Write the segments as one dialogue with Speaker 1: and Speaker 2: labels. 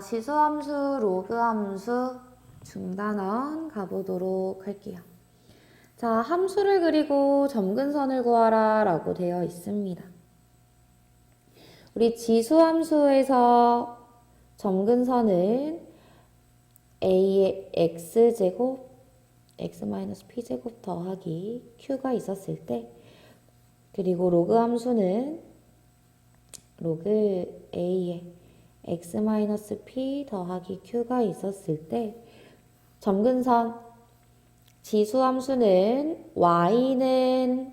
Speaker 1: 지수함수, 로그함수 중단원 가보도록 할게요. 자, 함수를 그리고 점근선을 구하라 라고 되어 있습니다. 우리 지수함수에서 점근선은 a의 x제곱, x-p제곱 더하기 q가 있었을 때, 그리고 로그함수는 로그 a의 x-p 더하기 q가 있었을 때, 점근선 지수함수는 y는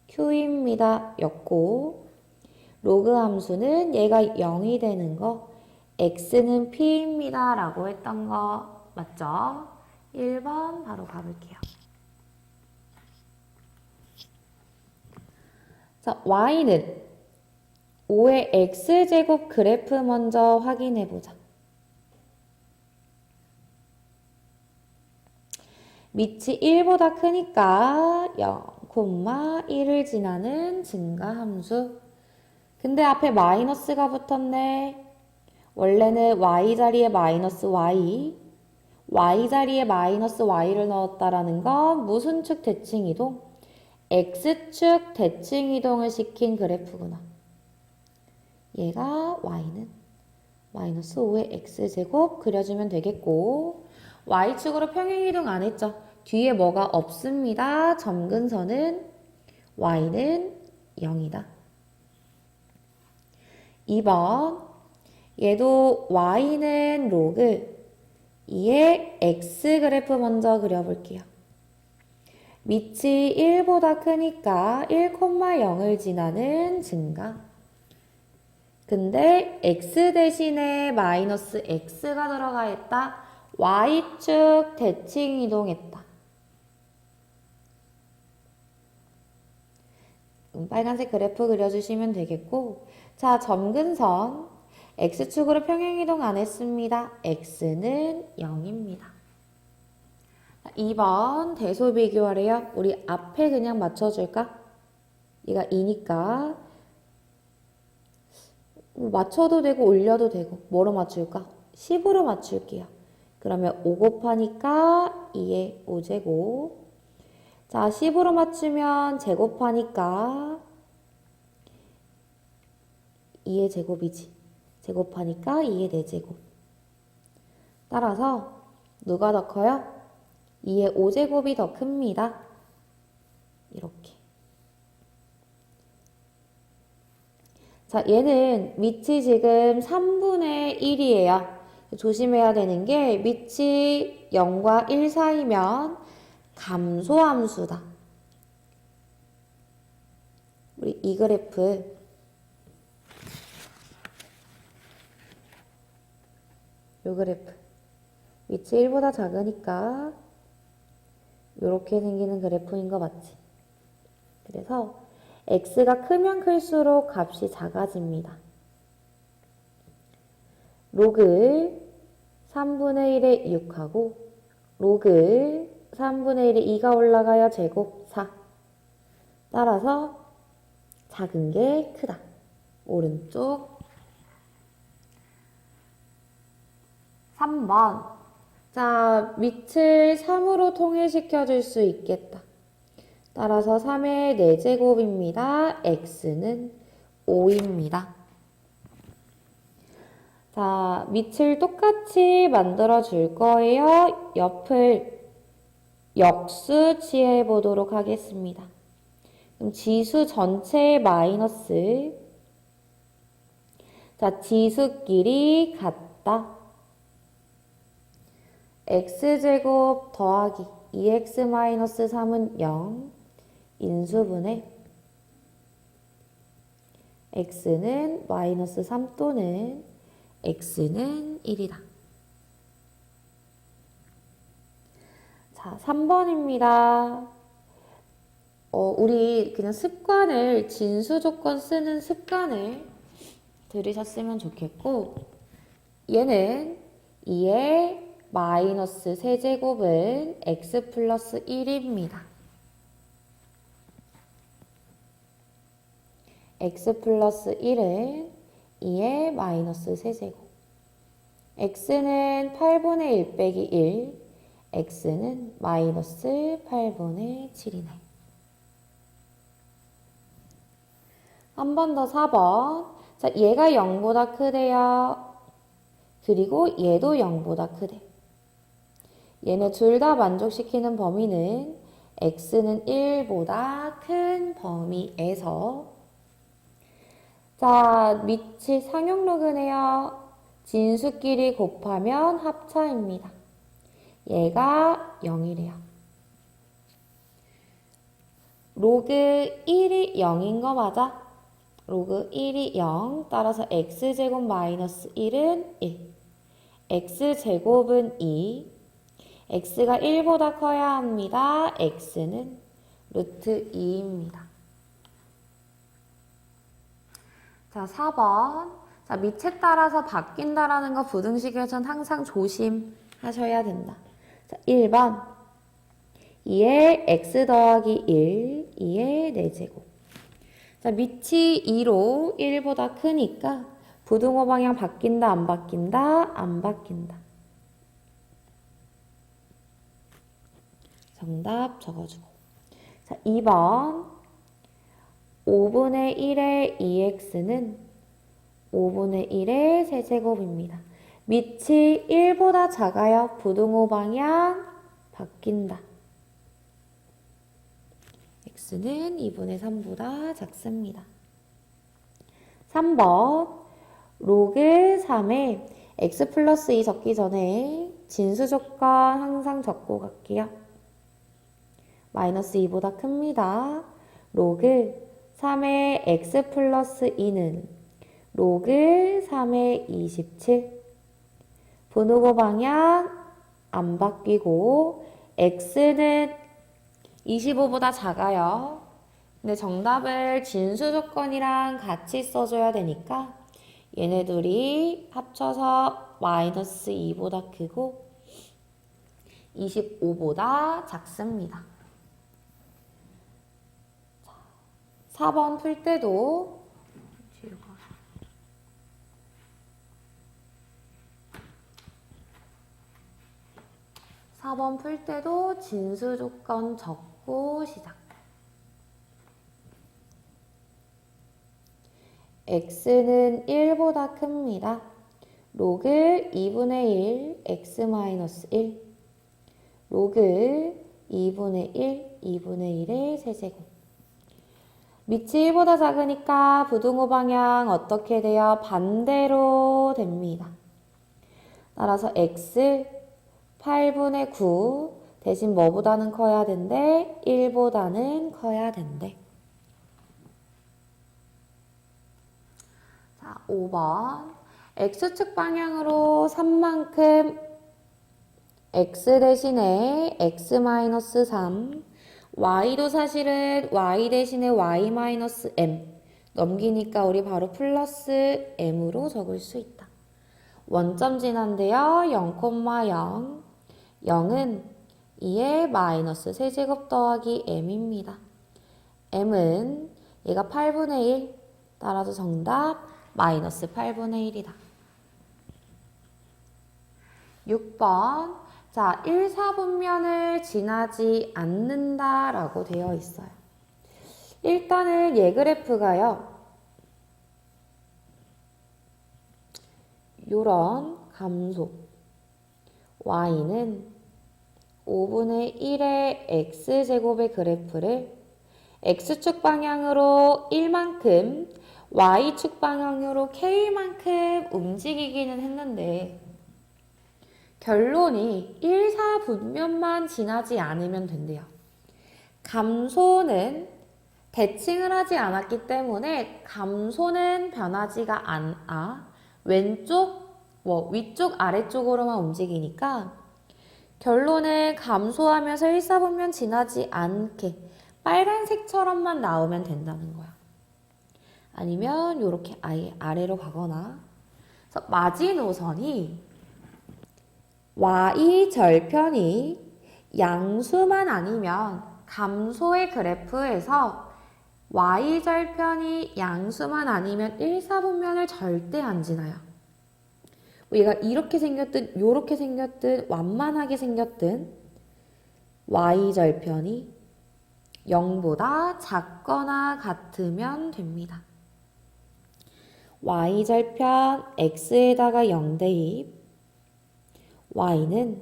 Speaker 1: q입니다 였고, 로그함수는 얘가 0이 되는 거 x는 p입니다 라고 했던 거 맞죠? 1번 바로 가볼게요. 자, y는 5의 x제곱 그래프 먼저 확인해보자. 밑이 1보다 크니까 0, 1을 지나는 증가함수. 근데 앞에 마이너스가 붙었네. 원래는 y 자리에 마이너스 y, y 자리에 마이너스 y를 넣었다라는 건 무슨 축 대칭 이동? x축 대칭 이동을 시킨 그래프구나. 얘가 y는 마이너스 5의 x제곱 그려주면 되겠고, y축으로 평행이동 안 했죠? 뒤에 뭐가 없습니다. 점근선은 y는 0이다. 2번 얘도 y는 로그 2의 x 그래프 먼저 그려볼게요. 밑이 1보다 크니까 1,0을 지나는 증가. 근데 x 대신에 마이너스 x가 들어가 있다. y축 대칭 이동했다. 빨간색 그래프 그려주시면 되겠고, 자, 점근선 x축으로 평행이동 안 했습니다. x는 0입니다. 2번 대소 비교하래요. 우리 앞에 그냥 맞춰줄까? 얘가 2니까 맞춰도 되고 올려도 되고 뭐로 맞출까? 10으로 맞출게요. 그러면 5 곱하니까 2의 5제곱. 자, 10으로 맞추면 제곱하니까 2의 제곱이지. 제곱하니까 2의 4제곱. 따라서 누가 더 커요? 2의 5제곱이 더 큽니다. 이렇게. 자, 얘는 밑이 지금 3분의 1이에요. 조심해야 되는 게 밑이 0과 1 사이면 감소함수다. 우리 이 그래프 요 그래프 밑이 1보다 작으니까 요렇게 생기는 그래프인 거 맞지? 그래서 x가 크면 클수록 값이 작아집니다. 로그 3분의 1에 6하고 로그 3분의 1에 2가 올라가야 제곱 4. 따라서 작은 게 크다. 오른쪽 3번. 자, 밑을 3으로 통일시켜 줄 수 있겠다. 따라서 3의 4제곱입니다. x는 5입니다. 자, 밑을 똑같이 만들어 줄 거예요. 옆을 역수 취해 보도록 하겠습니다. 그럼 지수 전체의 마이너스. 자, 지수끼리 같다. x제곱 더하기 2x-3은 0. 인수분해 x는 마이너스 3 또는 x는 1이다. 자, 3번입니다. 우리 그냥 습관을, 진수조건 쓰는 습관을 들으셨으면 좋겠고, 얘는 2의 마이너스 세제곱은 x 플러스 1입니다. x 플러스 1은 2의 마이너스 세제곱. x는 8분의 1 빼기 1, x는 마이너스 8분의 7이네. 한 번 더 4번. 자, 얘가 0보다 크대요. 그리고 얘도 0보다 크대. 얘네 둘 다 만족시키는 범위는 x는 1보다 큰 범위에서 자, 밑이 상용로그네요. 진수끼리 곱하면 합차입니다. 얘가 0이래요. 로그 1이 0인 거 맞아? 로그 1이 0, 따라서 x제곱 마이너스 1은 1. x제곱은 2. x가 1보다 커야 합니다. x는 루트 2입니다. 자, 4번. 자, 밑에 따라서 바뀐다라는 거 부등식에선 항상 조심하셔야 된다. 자, 1번. 2의 x 더하기 1, 2의 4제곱. 자, 밑이 2로 1보다 크니까 부등호 방향 바뀐다, 안 바뀐다? 안 바뀐다. 정답 적어주고. 자, 2번. 5분의 1의 2x는 5분의 1의 세제곱입니다. 밑이 1보다 작아요. 부등호 방향 바뀐다. x는 2분의 3보다 작습니다. 3번. 로그 3에 x 플러스 2 적기 전에 진수 조건 항상 적고 갈게요. 마이너스 2보다 큽니다. 로그 3의 x 플러스 2는 로그 3의 27. 분호고 방향 안 바뀌고 x는 25보다 작아요. 근데 정답을 진수 조건이랑 같이 써줘야 되니까 얘네 둘이 합쳐서 마이너스 2보다 크고 25보다 작습니다. 4번 풀 때도 4번 풀 때도 진수 조건 적고 시작. x는 1보다 큽니다. 로그 2분의 1 x-1 로그 2분의 1 2분의 1의 세제곱. 밑이 1보다 작으니까 부등호 방향 어떻게 돼요? 반대로 됩니다. 따라서 x 8분의 9 대신 뭐보다는 커야 된대? 1보다는 커야 된대. 자, 5번. x축 방향으로 3만큼 x 대신에 x-3 y도 사실은 y 대신에 y-m 넘기니까 우리 바로 플러스 m으로 적을 수 있다. 원점 진한데요. 0,0 0은 2의 마이너스 세제곱 더하기 m입니다. m은 얘가 8분의 1 따라서 정답 마이너스 8분의 1이다. 6번. 자, 1, 4분면을 지나지 않는다 라고 되어 있어요. 일단은 얘 그래프가요. 요런 감소. y는 5분의 1의 x제곱의 그래프를 x축 방향으로 1만큼 y축 방향으로 k만큼 움직이기는 했는데 결론이 1, 4분면만 지나지 않으면 된대요. 감소는 대칭을 하지 않았기 때문에 감소는 변하지가 않아. 왼쪽, 위쪽, 아래쪽으로만 움직이니까 결론은 감소하면서 1, 4분면 지나지 않게 빨간색처럼만 나오면 된다는 거야. 아니면 이렇게 아예 아래로 가거나. 그래서 마지노선이 y절편이 양수만 아니면 감소의 그래프에서 y절편이 양수만 아니면 1, 4분면을 절대 안 지나요. 얘가 이렇게 생겼든 요렇게 생겼든 완만하게 생겼든 y절편이 0보다 작거나 같으면 됩니다. y절편 x에다가 0 대입 y는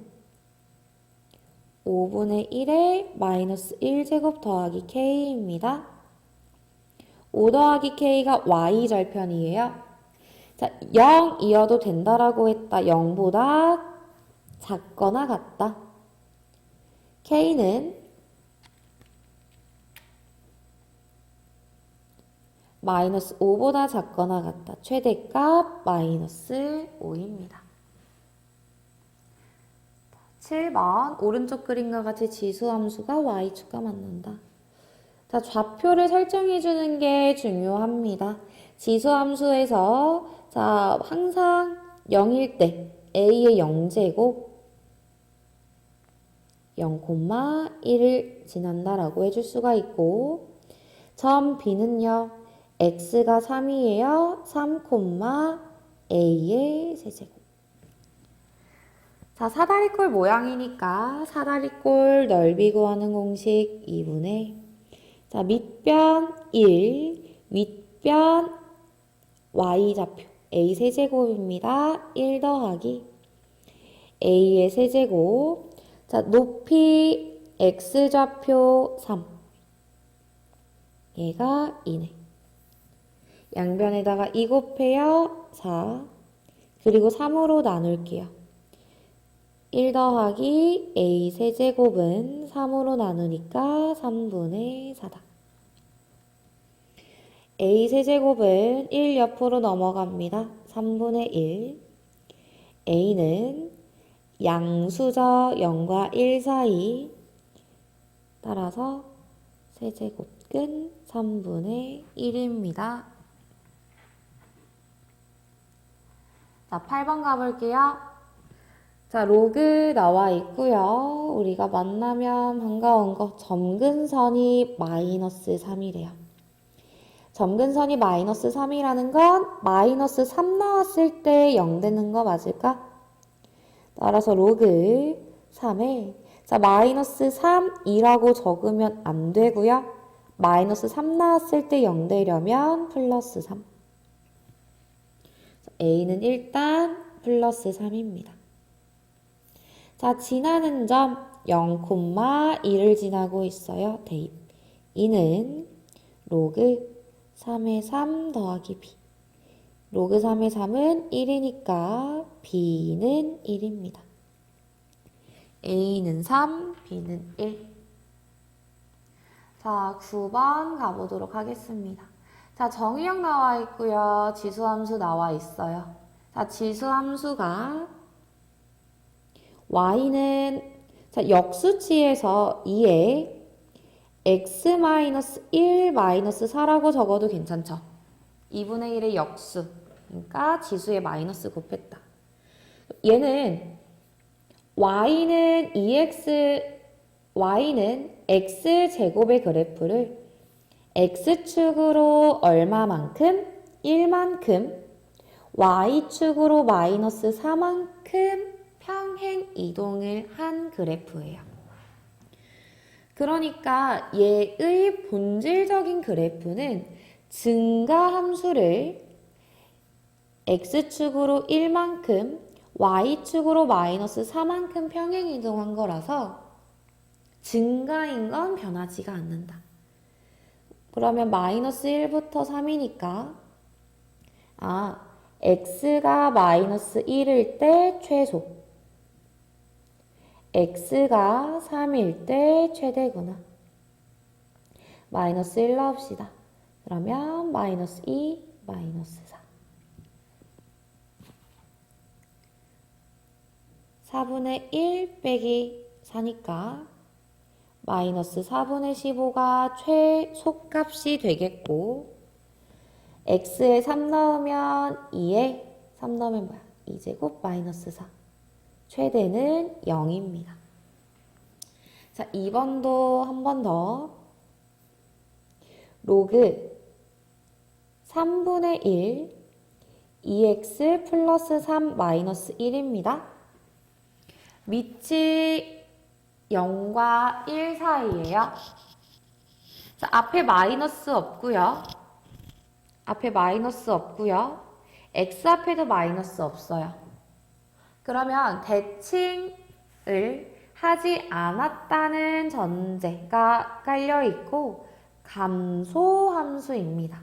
Speaker 1: 5분의 1에 마이너스 1제곱 더하기 k입니다. 5 더하기 k가 y절편이에요. 자, 0이어도 된다라고 했다. 0보다 작거나 같다. k는 마이너스 5보다 작거나 같다. 최대값 마이너스 5입니다. 7번 오른쪽 그림과 같이 지수함수가 y축과 만난다. 자, 좌표를 설정해 주는 게 중요합니다. 지수함수에서 자, 항상 0일 때 a의 0제곱 0,1을 지난다라고 해줄 수가 있고 점 b는요. x가 3이에요. 3, a의 세제곱. 자, 사다리꼴 모양이니까 사다리꼴 넓이 구하는 공식 2분의 자, 밑변 1, 윗변 y좌표 a 세제곱입니다. 1 더하기 a의 세제곱 자, 높이 x좌표 3 얘가 2네. 양변에다가 2 곱해요. 4 그리고 3으로 나눌게요. 1 더하기 a 세제곱은 3으로 나누니까 3분의 4다. a 세제곱은 1 옆으로 넘어갑니다. 3분의 1. a는 양수죠. 0과 1 사이. 따라서 세제곱은 3분의 1입니다. 자, 8번 가볼게요. 자, 로그 나와 있고요. 우리가 만나면 반가운 거 점근선이 마이너스 3이래요. 점근선이 마이너스 3이라는 건 마이너스 3 나왔을 때 0 되는 거 맞을까? 따라서 로그 3에 자, 마이너스 3이라고 적으면 안 되고요. 마이너스 3 나왔을 때 0 되려면 플러스 3. a는 일단 플러스 3입니다. 자, 지나는 점 0,1을 지나고 있어요. 대입. 이는 로그 3의 3 더하기 b. 로그 3의 3은 1이니까 b는 1입니다. a는 3, b는 1. 자, 9번 가보도록 하겠습니다. 자, 정의역 나와 있고요. 지수함수 나와 있어요. 자, 지수함수가 y는 자, 역수치에서 2에 x-1 4라고 적어도 괜찮죠? 2분의 1의 역수. 그러니까 지수에 마이너스 곱했다. 얘는 y는 x제곱의 그래프를 x축으로 얼마만큼? 1만큼 y축으로 마이너스 4만큼 평행 이동을 한 그래프예요. 그러니까 얘의 본질적인 그래프는 증가 함수를 x축으로 1만큼 y축으로 마이너스 4만큼 평행 이동한 거라서 증가인 건 변하지가 않는다. 그러면 마이너스 1부터 3이니까 x가 마이너스 1일 때 최소 x가 3일 때 최대구나. 마이너스 1 넣읍시다. 그러면 마이너스 2, 마이너스 4. 4분의 1 빼기 4니까 마이너스 4분의 15가 최소값이 되겠고 x에 3 넣으면 2에 3 넣으면 뭐야? 2제곱 마이너스 4. 최대는 0입니다. 자, 2번도 한 번 더. 로그 3분의 1 2x 플러스 3 마이너스 1입니다. 밑이 0과 1 사이예요. 자, 앞에 마이너스 없고요. 앞에 마이너스 없고요. x 앞에도 마이너스 없어요. 그러면 대칭을 하지 않았다는 전제가 깔려있고 감소함수입니다.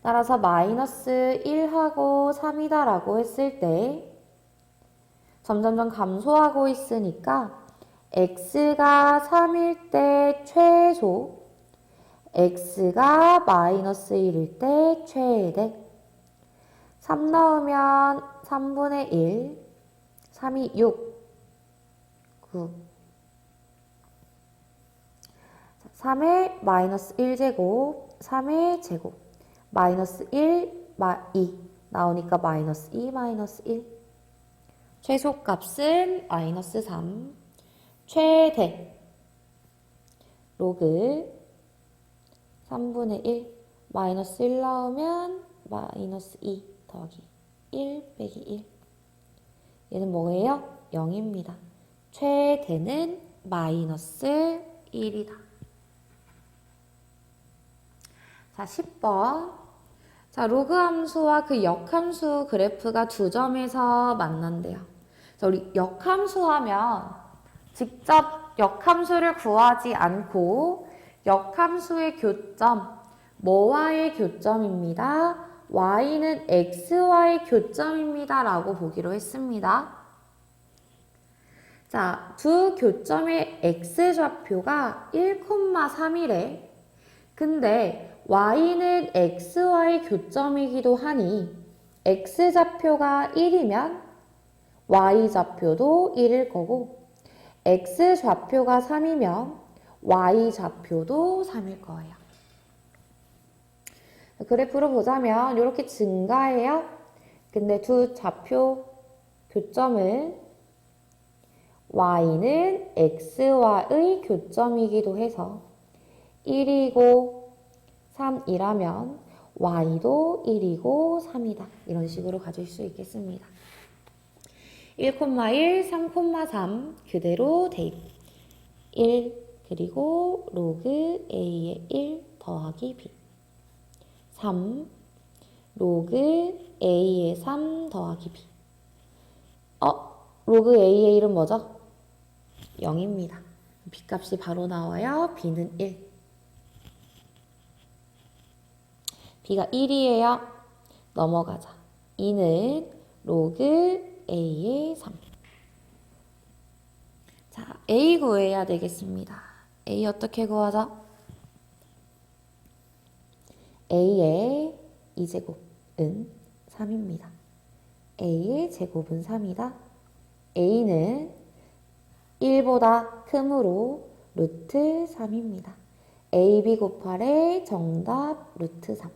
Speaker 1: 따라서 마이너스 1하고 3이다라고 했을 때 점점점 감소하고 있으니까 x가 3일 때 최소, x가 마이너스 1일 때 최대. 3 넣으면 3분의 1, 3이 6, 9. 3의 마이너스 1제곱, 3의 제곱, 마이너스 1, 2 나오니까 마이너스 2, 마이너스 1. 최소값은 마이너스 3, 최대 로그 3분의 1, 마이너스 1 나오면 마이너스 2 더하기 1 빼기 1. 얘는 뭐예요? 0입니다. 최대는 마이너스 1이다. 자, 10번. 자, 로그 함수와 그 역함수 그래프가 두 점에서 만난대요. 자, 우리 역함수 하면 직접 역함수를 구하지 않고 역함수의 교점, 뭐와의 교점입니다. y는 x와의 교점입니다. 라고 보기로 했습니다. 자, 두 교점의 x좌표가 1,3이래. 근데 y는 x와의 교점이기도 하니 x좌표가 1이면 y좌표도 1일 거고 x좌표가 3이면 y좌표도 3일 거예요. 그래프로 보자면 이렇게 증가해요. 근데 두 좌표 교점은 y는 x와의 교점이기도 해서 1이고 3이라면 y도 1이고 3이다. 이런 식으로 가질 수 있겠습니다. 1,1, 3,3 그대로 대입. 1 그리고 로그 a의 1 더하기 b. 3 로그 a의 3 더하기 b. 로그 a의 1은 뭐죠? 0입니다. b값이 바로 나와요. b는 1. b가 1이에요. 넘어가자. 2는 로그 a의 3. 자, a 구해야 되겠습니다. a 어떻게 구하죠? a의 2제곱은 3입니다. a의 제곱은 3이다. a는 1보다 크므로 루트 3입니다. ab 곱하래 정답 루트 3.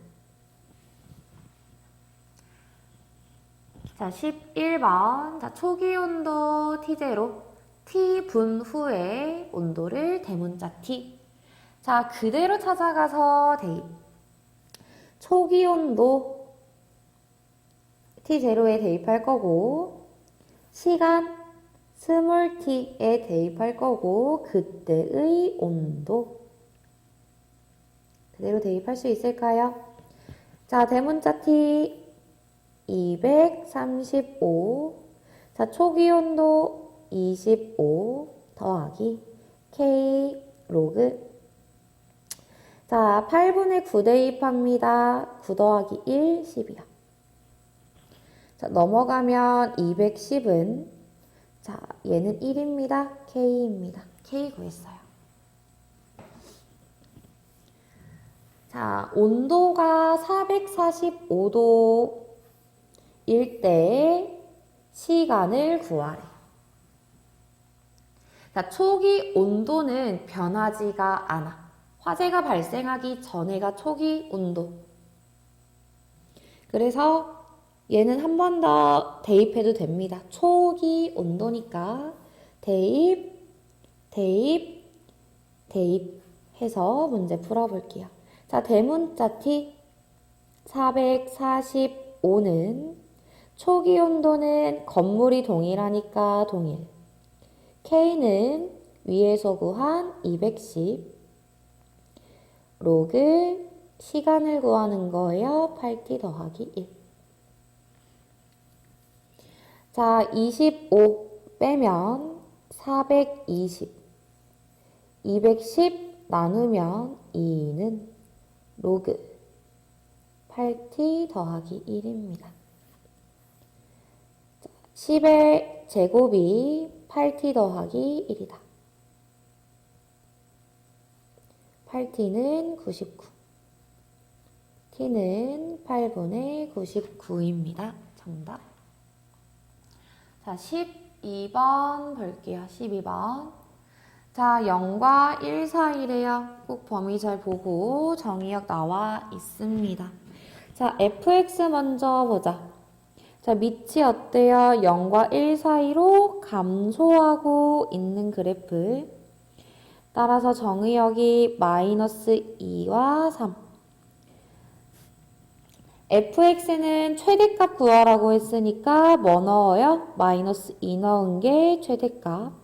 Speaker 1: 자, 11번. 자, 초기 온도 T0, T분 후에 온도를 대문자 T. 자, 그대로 찾아가서 대입. 초기 온도 T0에 대입할 거고, 시간 스몰 t에 대입할 거고, 그때의 온도. 그대로 대입할 수 있을까요? 자, 대문자 T 235. 자, 초기 온도 25 더하기 K 로그. 자, 8분의 9 대입합니다. 9 더하기 1, 10이요. 자, 넘어가면 210은, 자, 얘는 1입니다. K입니다. K 구했어요. 자, 온도가 445도일 때 시간을 구하래. 자, 초기 온도는 변하지가 않아. 화재가 발생하기 전에가 초기 온도. 그래서 얘는 한 번 더 대입해도 됩니다. 초기 온도니까 대입, 대입, 대입해서 문제 풀어볼게요. 자, 대문자 T 445는 초기 온도는 건물이 동일하니까 동일. K는 위에서 구한 210. 로그 시간을 구하는 거예요. 8t 더하기 1. 자, 25 빼면 420. 210 나누면 2는 로그 8t 더하기 1입니다. 10의 제곱이 8t 더하기 1이다. 8t는 99. t는 8분의 99입니다. 정답. 자, 12번 볼게요. 12번. 자, 0과 1 사이래요. 꼭 범위 잘 보고 정의역 나와 있습니다. 자, fx 먼저 보자. 자, 밑이 어때요? 0과 1 사이로 감소하고 있는 그래프. 따라서 정의역이 마이너스 2와 3. fx는 최대값 구하라고 했으니까 뭐 넣어요? 마이너스 2 넣은 게 최대값.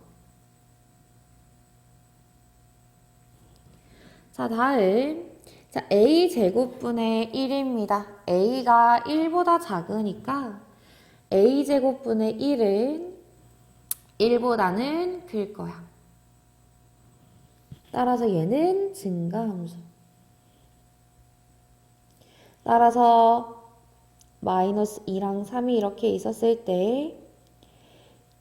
Speaker 1: 자, 다음. 자, a제곱분의 1입니다. a가 1보다 작으니까 a제곱분의 1은 1보다는 클 거야. 따라서 얘는 증가함수. 따라서 마이너스 2랑 3이 이렇게 있었을 때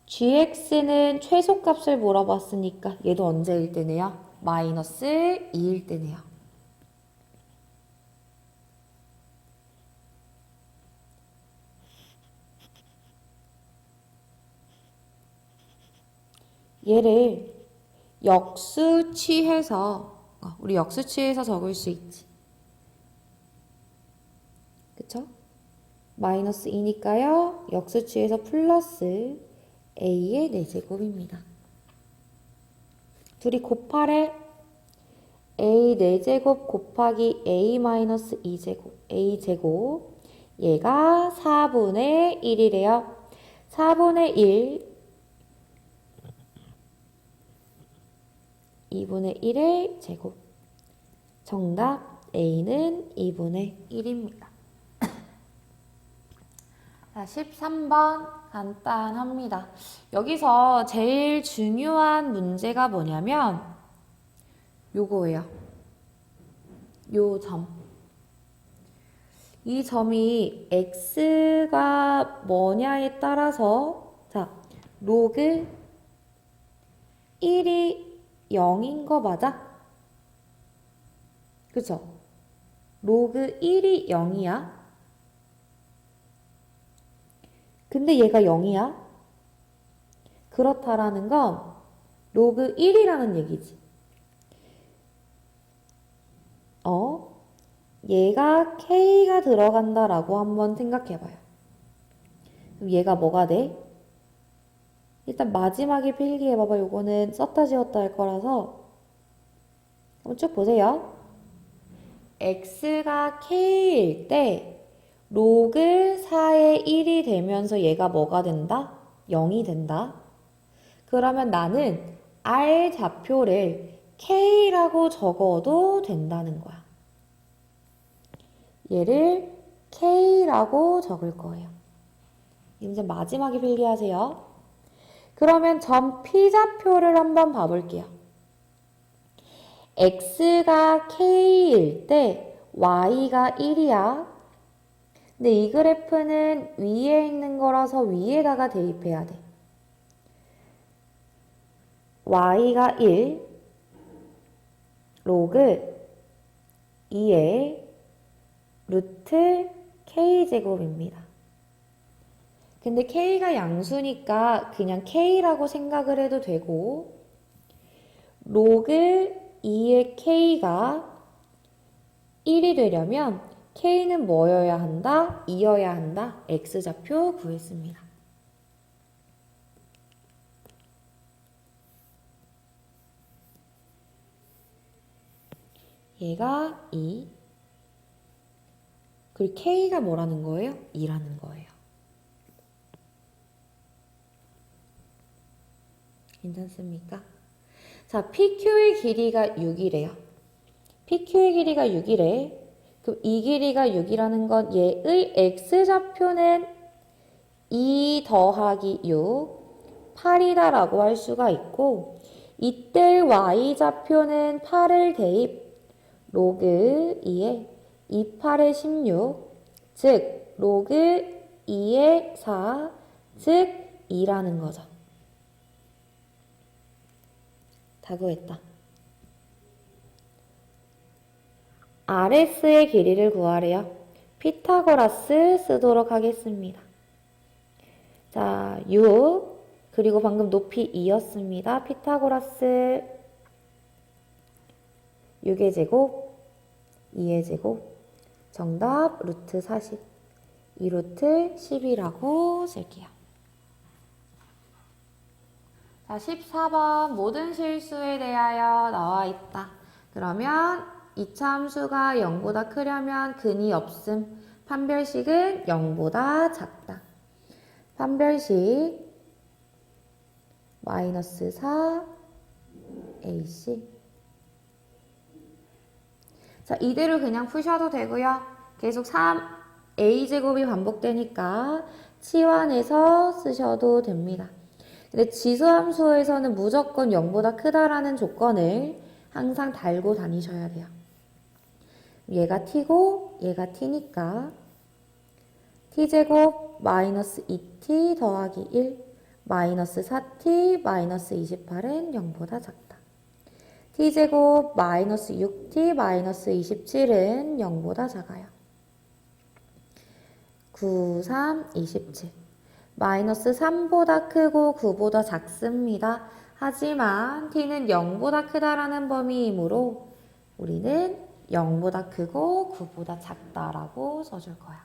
Speaker 1: gx는 최소값을 물어봤으니까 얘도 언제일 때네요? 마이너스 2일 때네요. 얘를 역수 취해서 우리 역수 취해서 적을 수 있지. 그쵸? 마이너스 2니까요. 역수 취해서 플러스 a의 4제곱입니다. 둘이 곱하래. a 4제곱 곱하기 a 마이너스 2제곱 a제곱. 얘가 4분의 1이래요. 4분의 1 2분의 1의 제곱. 정답 a는 2분의 1입니다. 자, 13번 간단합니다. 여기서 제일 중요한 문제가 뭐냐면 요거예요. 요 점. 이 점이 x가 뭐냐에 따라서 자, 로그 1이 0인 거 맞아? 그쵸? 로그 1이 0이야. 근데 얘가 0이야. 그렇다라는 건 로그 1이라는 얘기지. 얘가 k가 들어간다라고 한번 생각해봐요. 그럼 얘가 뭐가 돼? 일단 마지막에 필기해봐봐. 요거는 썼다 지웠다 할 거라서 한번 쭉 보세요. x가 k일 때 로그 4의 1이 되면서 얘가 뭐가 된다? 0이 된다. 그러면 나는 r 좌표를 k라고 적어도 된다는 거야. 얘를 k라고 적을 거예요. 이제 마지막에 필기하세요. 그러면 점 P좌표를 한번 봐볼게요. x가 k일 때 y가 1이야. 근데 이 그래프는 위에 있는 거라서 위에다가 대입해야 돼. y가 1, 로그 2의 루트 k제곱입니다. 근데 k가 양수니까 그냥 k라고 생각을 해도 되고 로그 2의 k가 1이 되려면 k는 뭐여야 한다? 2여야 한다? x좌표 구했습니다. 얘가 2, 그리고 K가 뭐라는 거예요? 2라는 거예요. 괜찮습니까? 자, PQ의 길이가 6이래요. PQ의 길이가 6이래. 그럼 이 길이가 6이라는 건 얘의 X좌표는 2 더하기 6, 8이다라고 할 수가 있고, 이때 Y좌표는 8을 대입, 로그 2에 2, 8에 16, 즉 로그 2에 4, 즉 2라는 거죠. 다 구했다. RS의 길이를 구하래요. 피타고라스 쓰도록 하겠습니다. 자, 6 그리고 방금 높이 2였습니다. 피타고라스 6의 제곱, 2의 제곱, 정답 루트 40, 2루트 10이라고 쓸게요. 자, 14번 모든 실수에 대하여 나와 있다. 그러면 이차 함수가 0보다 크려면 근이 없음. 판별식은 0보다 작다. 판별식 마이너스 4 AC. 자, 이대로 그냥 푸셔도 되고요. 계속 3a제곱이 반복되니까 치환해서 쓰셔도 됩니다. 근데 지수함수에서는 무조건 0보다 크다라는 조건을 항상 달고 다니셔야 돼요. 얘가 t고 얘가 t니까 t제곱 마이너스 2t 더하기 1 마이너스 4t 마이너스 28은 0보다 작다. t제곱 마이너스 6t 마이너스 27은 0보다 작아요. 9, 3, 27. 마이너스 3보다 크고 9보다 작습니다. 하지만 t는 0보다 크다라는 범위이므로 우리는 0보다 크고 9보다 작다라고 써줄 거야.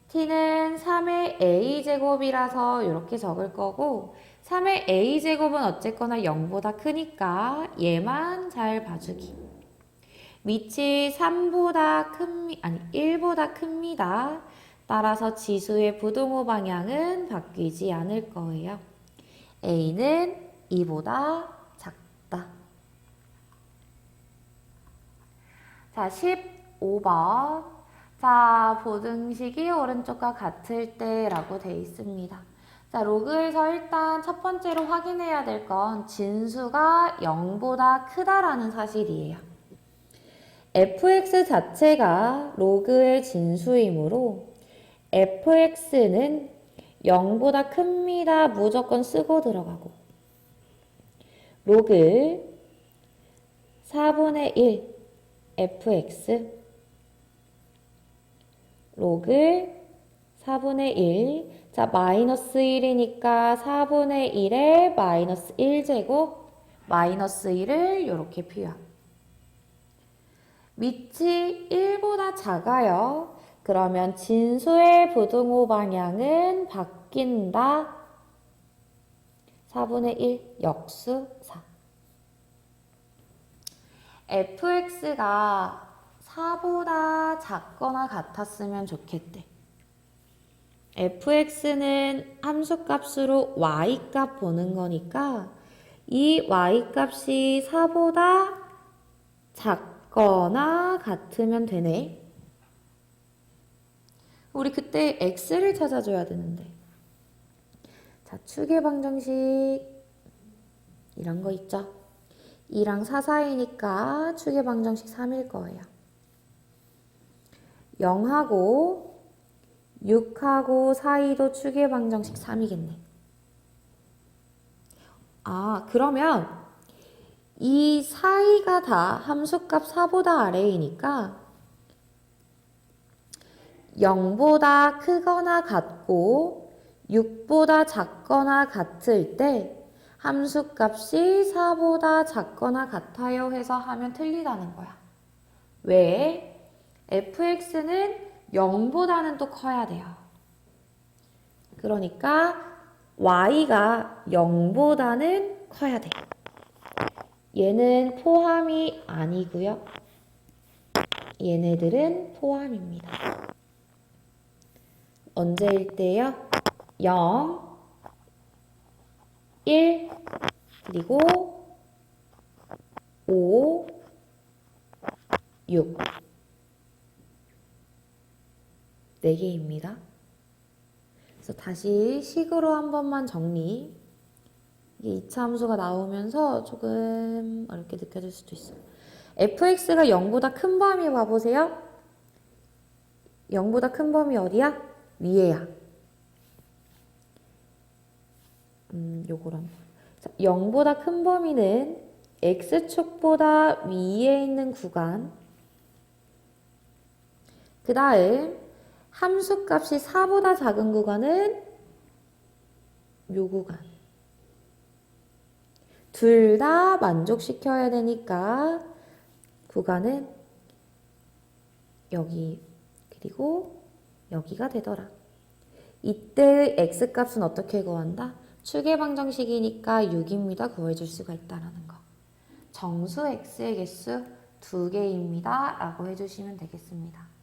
Speaker 1: t는 3의 a제곱이라서 이렇게 적을 거고 3의 a제곱은 어쨌거나 0보다 크니까 얘만 잘 봐주기. 밑이 3보다 아니 1보다 큽니다. 따라서 지수의 부동호 방향은 바뀌지 않을 거예요. a는 2보다 작다. 자, 15번. 자, 보등식이 오른쪽과 같을 때 라고 되어 있습니다. 자, 로그에서 일단 첫 번째로 확인해야 될 건 진수가 0보다 크다라는 사실이에요. fx 자체가 로그의 진수이므로 fx는 0보다 큽니다. 무조건 쓰고 들어가고 로그 4분의 1 fx 로그 4분의 1 자 마이너스 1이니까 4분의 1에 마이너스 1제곱 마이너스 1을 이렇게 표현. 밑이 1보다 작아요. 그러면 진수의 부등호 방향은 바뀐다. 4분의 1 역수 4. fx가 4보다 작거나 같았으면 좋겠대. fx는 함수값으로 y값 보는 거니까 이 y값이 4보다 작거나 같으면 되네. 우리 그때 x를 찾아줘야 되는데. 자, 축의 방정식 이런 거 있죠? 2랑 4 사이니까 축의 방정식 3일 거예요. 0하고 6하고 사이도 축의 방정식 3이겠네. 아, 그러면 이 사이가 다 함수값 4보다 아래이니까 0보다 크거나 같고 6보다 작거나 같을 때 함수값이 4보다 작거나 같아요 해서 하면 틀리다는 거야. 왜? fx는 0보다는 또 커야 돼요. 그러니까 y가 0보다는 커야 돼. 얘는 포함이 아니고요. 얘네들은 포함입니다. 언제일 때요? 0, 1, 그리고 5, 6. 4개입니다. 그래서 다시 식으로 한 번만 정리. 이게 2차 함수가 나오면서 조금 어렵게 느껴질 수도 있어요. fx가 0보다 큰 범위 봐보세요. 0보다 큰 범위 어디야? 위에야. 요거를 한번. 자, 0보다 큰 범위는 x축보다 위에 있는 구간. 그 다음 함수값이 4보다 작은 구간은 요 구간. 둘 다 만족시켜야 되니까 구간은 여기 그리고 여기가 되더라. 이때의 x값은 어떻게 구한다? 추계방정식이니까 6입니다. 구해줄 수가 있다는 거. 정수 x의 개수 2개입니다. 라고 해주시면 되겠습니다.